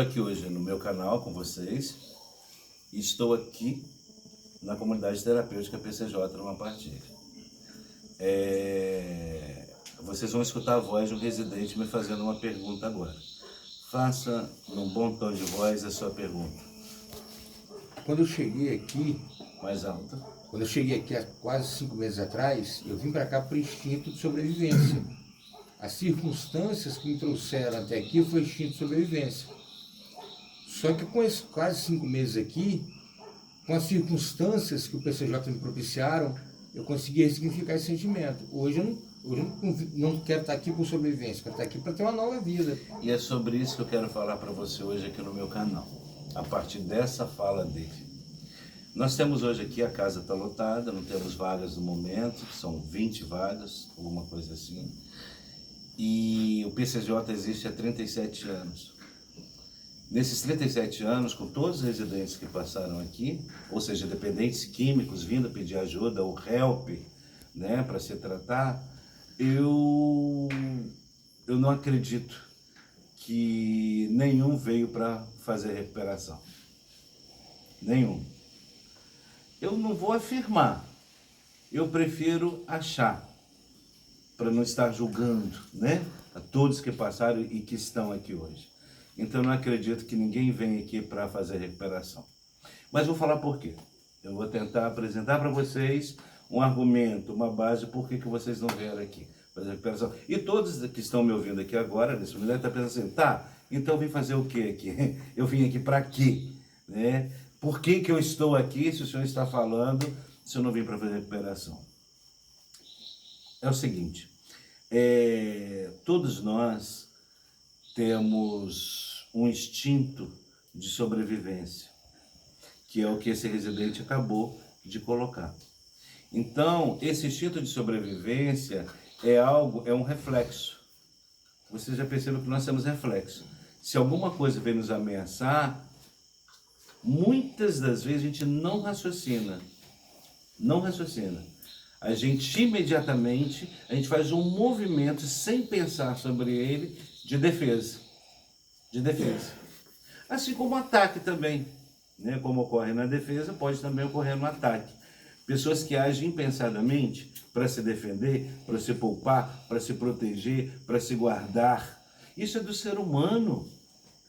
estou aqui hoje no meu canal com vocês e estou aqui na comunidade terapêutica PCJ numa partilha. Vocês vão escutar a voz de um residente me fazendo uma pergunta agora. Faça num bom tom de voz a sua pergunta. Quando eu cheguei aqui, Mais alta. há quase 5 meses atrás, eu vim para cá por instinto de sobrevivência. As circunstâncias que me trouxeram até aqui foi instinto de sobrevivência. Só que com esses quase 5 meses aqui, com as circunstâncias que o PCJ me propiciaram, eu consegui ressignificar esse sentimento. Hoje eu não quero estar aqui por sobrevivência, quero estar aqui para ter uma nova vida. E é sobre isso que eu quero falar para você hoje aqui no meu canal, a partir dessa fala dele. Nós temos hoje aqui, a casa está lotada, não temos vagas no momento, são 20 vagas, alguma coisa assim. E o PCJ existe há 37 anos. Nesses 37 anos, com todos os residentes que passaram aqui, ou seja, dependentes químicos vindo pedir ajuda, ou help, né, para se tratar, eu não acredito que nenhum veio para fazer recuperação. Nenhum. Eu não vou afirmar, eu prefiro achar, para não estar julgando, né, a todos que passaram e que estão aqui hoje. Então, eu não acredito que ninguém venha aqui para fazer recuperação. Mas vou falar por quê. Eu vou tentar apresentar para vocês um argumento, uma base, por que vocês não vieram aqui fazer recuperação. E todos que estão me ouvindo aqui agora, nesse momento, estão pensando assim, tá, então eu vim fazer o quê aqui? Eu vim aqui para quê? Né? Por que eu estou aqui se o senhor está falando, se eu não vim para fazer recuperação? É o seguinte, todos nós temos um instinto de sobrevivência, que é o que esse residente acabou de colocar. Então, esse instinto de sobrevivência é um reflexo. Vocês já perceberam que nós temos reflexo. Se alguma coisa vem nos ameaçar, muitas das vezes a gente não raciocina. Não raciocina. A gente imediatamente, a gente faz um movimento sem pensar sobre ele de defesa. De defesa. Assim como o ataque também, né? Como ocorre na defesa, pode também ocorrer no ataque. Pessoas que agem impensadamente para se defender, para se poupar, para se proteger, para se guardar. Isso é do ser humano.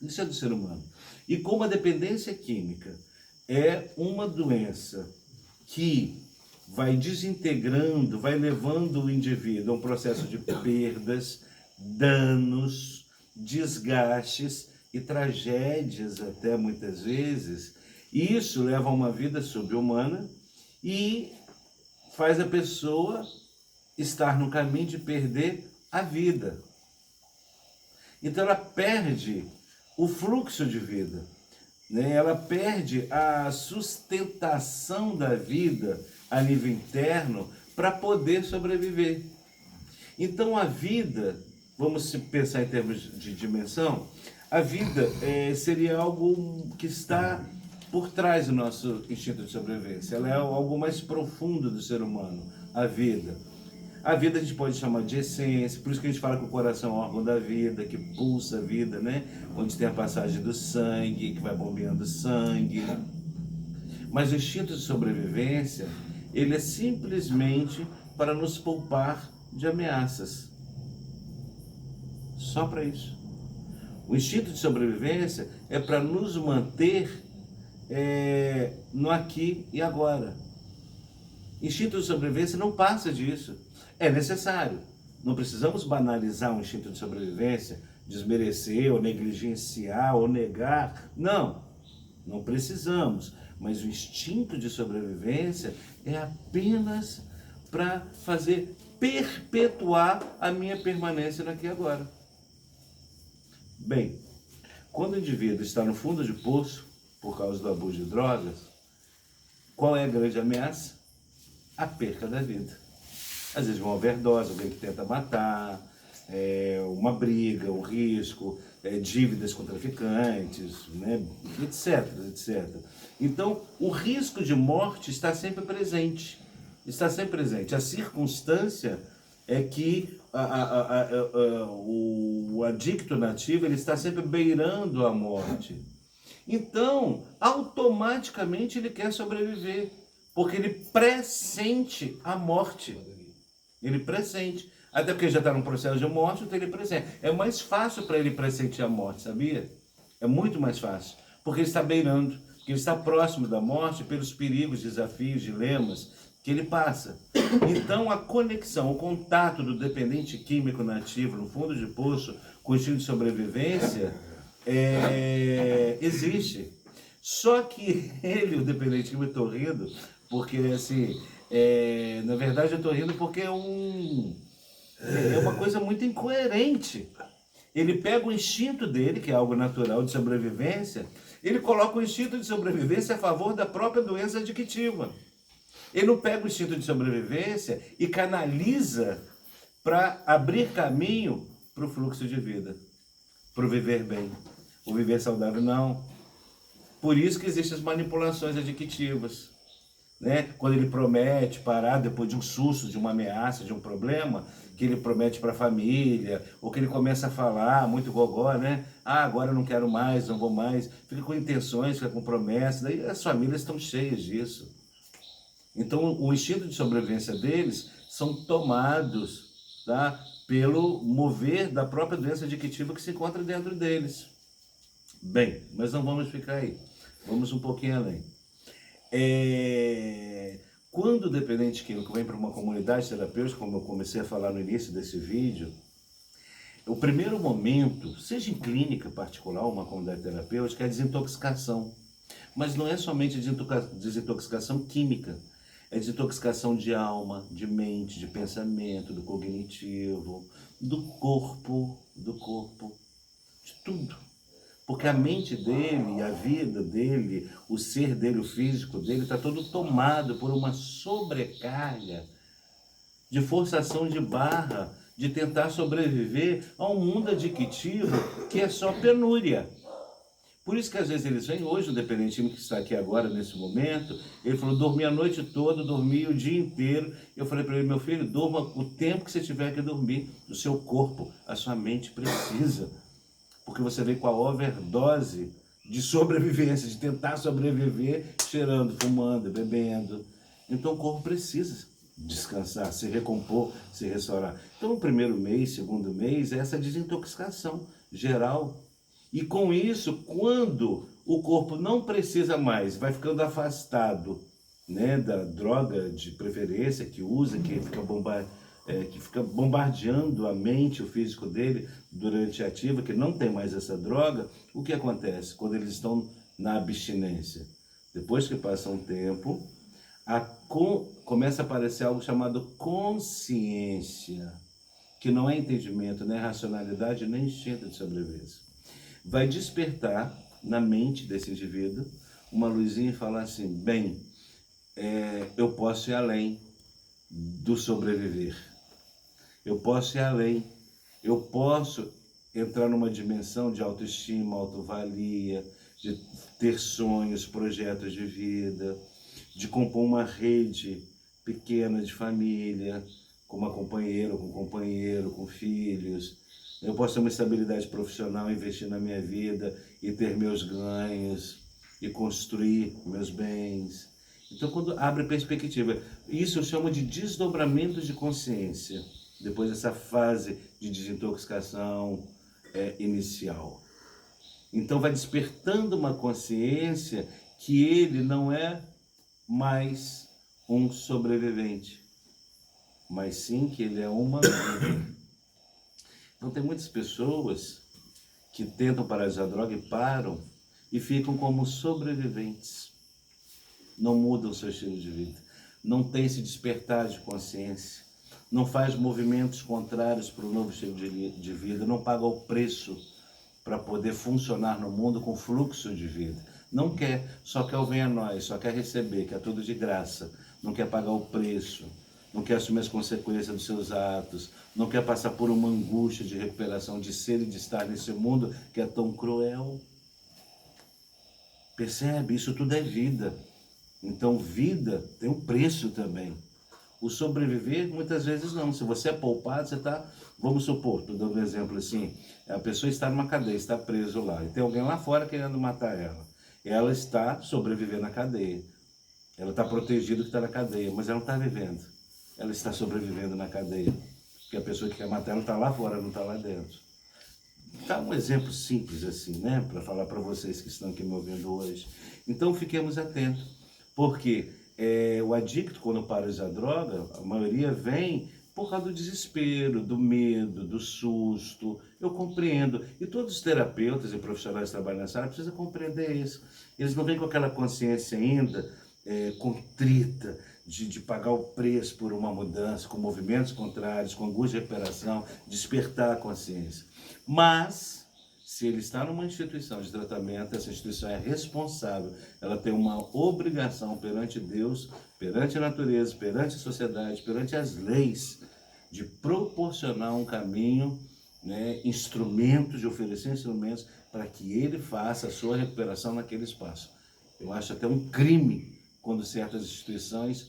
Isso é do ser humano. E como a dependência química é uma doença que vai desintegrando, vai levando o indivíduo a um processo de perdas, danos, desgastes e tragédias até muitas vezes, e isso leva a uma vida sub-humana e faz a pessoa estar no caminho de perder a vida. Então ela perde o fluxo de vida, né? Ela perde a sustentação da vida a nível interno para poder sobreviver. Então a vida, vamos pensar em termos de dimensão, a vida seria algo que está por trás do nosso instinto de sobrevivência. Ela é algo mais profundo do ser humano, a vida. A vida a gente pode chamar de essência, por isso que a gente fala que o coração é um órgão da vida, que pulsa a vida, né? Onde tem a passagem do sangue, que vai bombeando sangue. Mas o instinto de sobrevivência, ele é simplesmente para nos poupar de ameaças. Só para isso. O instinto de sobrevivência é para nos manter no aqui e agora. Instinto de sobrevivência não passa disso. É necessário. Não precisamos banalizar um instinto de sobrevivência, desmerecer ou negligenciar ou negar. Não, não precisamos. Mas o instinto de sobrevivência é apenas para fazer perpetuar a minha permanência no aqui e agora. Bem, quando o indivíduo está no fundo de poço, por causa do abuso de drogas, qual é a grande ameaça? A perca da vida. Às vezes uma overdose, alguém que tenta matar, uma briga, um risco, dívidas com traficantes, né, etc, etc. Então, o risco de morte está sempre presente. Está sempre presente. A circunstância é que o adicto nativo ele está sempre beirando a morte. Então, automaticamente ele quer sobreviver, porque ele pressente a morte. Ele pressente. Até porque ele já está num processo de morte, então ele pressente. É mais fácil para ele pressentir a morte, sabia? É muito mais fácil, porque ele está beirando, porque ele está próximo da morte pelos perigos, desafios, dilemas que ele passa. Então, a conexão, o contato do dependente químico nativo no fundo de poço com o instinto de sobrevivência existe. Só que ele, o dependente químico, eu estou rindo, porque assim, na verdade eu estou rindo porque é uma coisa muito incoerente. Ele pega o instinto dele, que é algo natural de sobrevivência, ele coloca o instinto de sobrevivência a favor da própria doença adictiva. Ele não pega o instinto de sobrevivência e canaliza para abrir caminho para o fluxo de vida, para o viver bem, o viver saudável. Não. Por isso que existem as manipulações adictivas. Né? Quando ele promete parar depois de um susto, de uma ameaça, de um problema, que ele promete para a família, ou que ele começa a falar, muito gogó, né? Ah, agora eu não quero mais, não vou mais. Fica com intenções, fica com promessas, daí as famílias estão cheias disso. Então, o instinto de sobrevivência deles são tomados, tá, pelo mover da própria doença adictiva que se encontra dentro deles. Bem, mas não vamos ficar aí. Vamos um pouquinho além. Quando o dependente químico vem para uma comunidade terapêutica, como eu comecei a falar no início desse vídeo, o primeiro momento, seja em clínica particular ou uma comunidade terapêutica, é a desintoxicação. Mas não é somente desintoxicação química, é desintoxicação de alma, de mente, de pensamento, do cognitivo, do corpo, de tudo. Porque a mente dele, a vida dele, o ser dele, o físico dele, está todo tomado por uma sobrecarga de forçação de barra, de tentar sobreviver a um mundo adictivo que é só penúria. Por isso que às vezes eles vêm, hoje o dependente que está aqui agora, nesse momento, ele falou, dormi a noite toda, dormi o dia inteiro. Eu falei para ele, meu filho, durma o tempo que você tiver que dormir. O seu corpo, a sua mente precisa. Porque você vem com a overdose de sobrevivência, de tentar sobreviver, cheirando, fumando, bebendo. Então o corpo precisa descansar, se recompor, se restaurar. Então o primeiro mês, segundo mês, é essa desintoxicação geral. E com isso, quando o corpo não precisa mais, vai ficando afastado, né, da droga de preferência que usa, que fica bombardeando a mente, o físico dele durante a ativa, que não tem mais essa droga, o que acontece quando eles estão na abstinência? Depois que passa um tempo, começa a aparecer algo chamado consciência, que não é entendimento, nem racionalidade, nem instinto de sobrevivência. Vai despertar na mente desse indivíduo uma luzinha e falar assim, bem, eu posso ir além do sobreviver. Eu posso ir além. Eu posso entrar numa dimensão de autoestima, autovalia, de ter sonhos, projetos de vida, de compor uma rede pequena de família, com uma companheira, com um companheiro, com filhos. Eu posso ter uma estabilidade profissional, investir na minha vida e ter meus ganhos e construir meus bens. Então, quando abre perspectiva, isso eu chamo de desdobramento de consciência, depois dessa fase de desintoxicação inicial. Então, vai despertando uma consciência que ele não é mais um sobrevivente, mas sim que ele é uma vida. Então, tem muitas pessoas que tentam parar de usar droga e param e ficam como sobreviventes. Não mudam o seu estilo de vida, não tem esse despertar de consciência, não faz movimentos contrários para o novo estilo de vida, não paga o preço para poder funcionar no mundo com fluxo de vida. Não quer, só quer o venha a nós, só quer receber, quer tudo de graça, não quer pagar o preço, não quer assumir as consequências dos seus atos, não quer passar por uma angústia de recuperação de ser e de estar nesse mundo que é tão cruel. Percebe? Isso tudo é vida. Então vida tem um preço também. O sobreviver, muitas vezes não. Se você é poupado, você está, vamos supor, estou dando um exemplo assim, a pessoa está numa cadeia, está preso lá, e tem alguém lá fora querendo matar ela. Ela está sobrevivendo na cadeia. Ela está protegida que está na cadeia, mas ela não está vivendo. Ela está sobrevivendo na cadeia. Porque a pessoa que quer matar ela está lá fora, não está lá dentro. Tá um exemplo simples assim, né? Para falar para vocês que estão aqui me ouvindo hoje. Então fiquemos atentos, porque o adicto, quando para de usar droga, a maioria vem por causa do desespero, do medo, do susto. Eu compreendo. E todos os terapeutas e profissionais que trabalham nessa área precisam compreender isso. Eles não vêm com aquela consciência ainda contrita, de pagar o preço por uma mudança, com movimentos contrários, com angústia de recuperação, despertar a consciência. Mas, se ele está numa instituição de tratamento, essa instituição é responsável, ela tem uma obrigação perante Deus, perante a natureza, perante a sociedade, perante as leis, de proporcionar um caminho, né, instrumentos, de oferecer instrumentos para que ele faça a sua recuperação naquele espaço. Eu acho até um crime quando certas instituições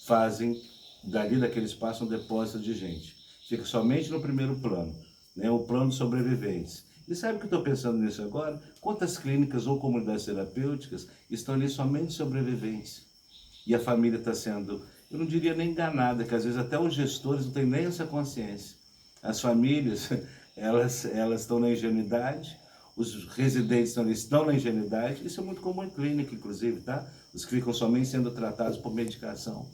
fazem dali daquele espaço um depósito de gente. Fica somente no primeiro plano, né, o plano de sobreviventes. E sabe o que eu estou pensando nisso agora? Quantas clínicas ou comunidades terapêuticas estão ali somente sobreviventes? E a família está sendo, eu não diria nem enganada, que às vezes até os gestores não têm nem essa consciência. As famílias, elas estão na ingenuidade, os residentes estão na ingenuidade. Isso é muito comum em clínica, inclusive, tá? Os que ficam somente sendo tratados por medicação.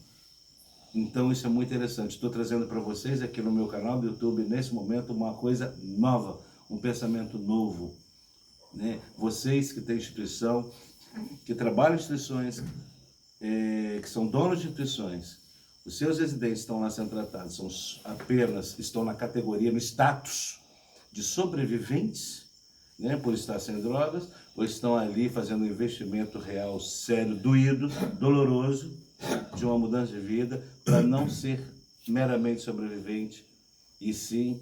Então isso é muito interessante. Estou trazendo para vocês aqui no meu canal do YouTube, nesse momento, uma coisa nova, um pensamento novo, né? Vocês que têm instituição, que trabalham em instituições, que são donos de instituições, os seus residentes estão lá sendo tratados, estão na categoria, no status de sobreviventes, né, por estar sem drogas, ou estão ali fazendo um investimento real, sério, doído, doloroso, de uma mudança de vida, para não ser meramente sobrevivente, e sim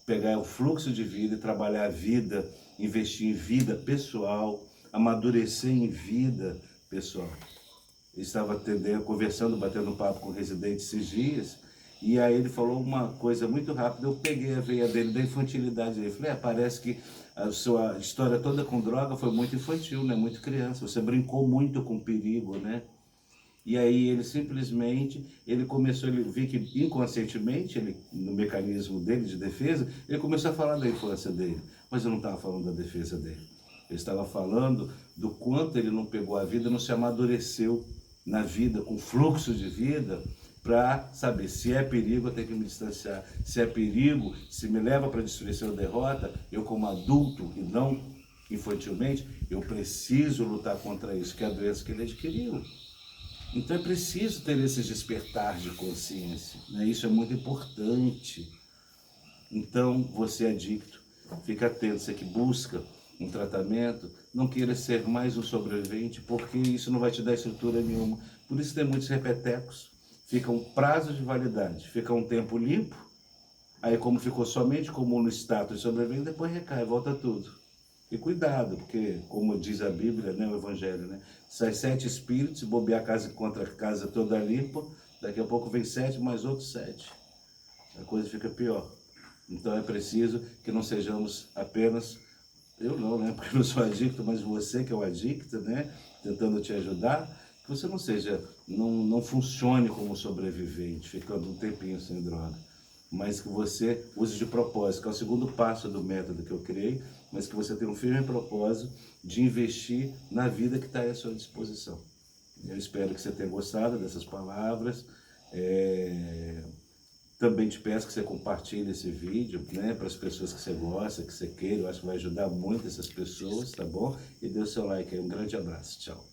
pegar o fluxo de vida e trabalhar a vida, investir em vida pessoal, amadurecer em vida pessoal. Eu estava conversando, batendo um papo com o residente esses dias, e aí ele falou uma coisa muito rápida. Eu peguei a veia dele, da infantilidade dele. Falei, parece que a sua história toda com droga foi muito infantil, né? Muito criança. Você brincou muito com perigo, né? E aí ele simplesmente, ele viu que inconscientemente, no mecanismo dele de defesa, ele começou a falar da infância dele. Mas eu não estava falando da defesa dele. Eu estava falando do quanto ele não pegou a vida, não se amadureceu na vida, com fluxo de vida, para saber se é perigo, eu tenho que me distanciar. Se é perigo, se me leva para destruição ou derrota, eu como adulto e não infantilmente, eu preciso lutar contra isso, que é a doença que ele adquiriu. Então é preciso ter esse despertar de consciência, né? Isso é muito importante. Então, você adicto, fica atento, você que busca um tratamento, não queira ser mais um sobrevivente, porque isso não vai te dar estrutura nenhuma. Por isso tem muitos repetecos, fica um prazo de validade, fica um tempo limpo, aí como ficou somente como no status de sobrevivente, depois recai, volta tudo. E cuidado, porque, como diz a Bíblia, né, o Evangelho, né, sai 7 espíritos, bobear a casa contra a casa toda limpa, daqui a pouco vem 7, mais outros 7. A coisa fica pior. Então é preciso que não sejamos apenas, eu não, né, porque eu não sou adicto, mas você que é o adicto, né, tentando te ajudar, que você não seja, não funcione como sobrevivente, ficando um tempinho sem droga, mas que você use de propósito, que é o segundo passo do método que eu criei, mas que você tenha um firme propósito de investir na vida que está à sua disposição. Eu espero que você tenha gostado dessas palavras. Também te peço que você compartilhe esse vídeo, né, para as pessoas que você gosta, que você queira. Eu acho que vai ajudar muito essas pessoas, tá bom? E dê o seu like aí. Um grande abraço. Tchau.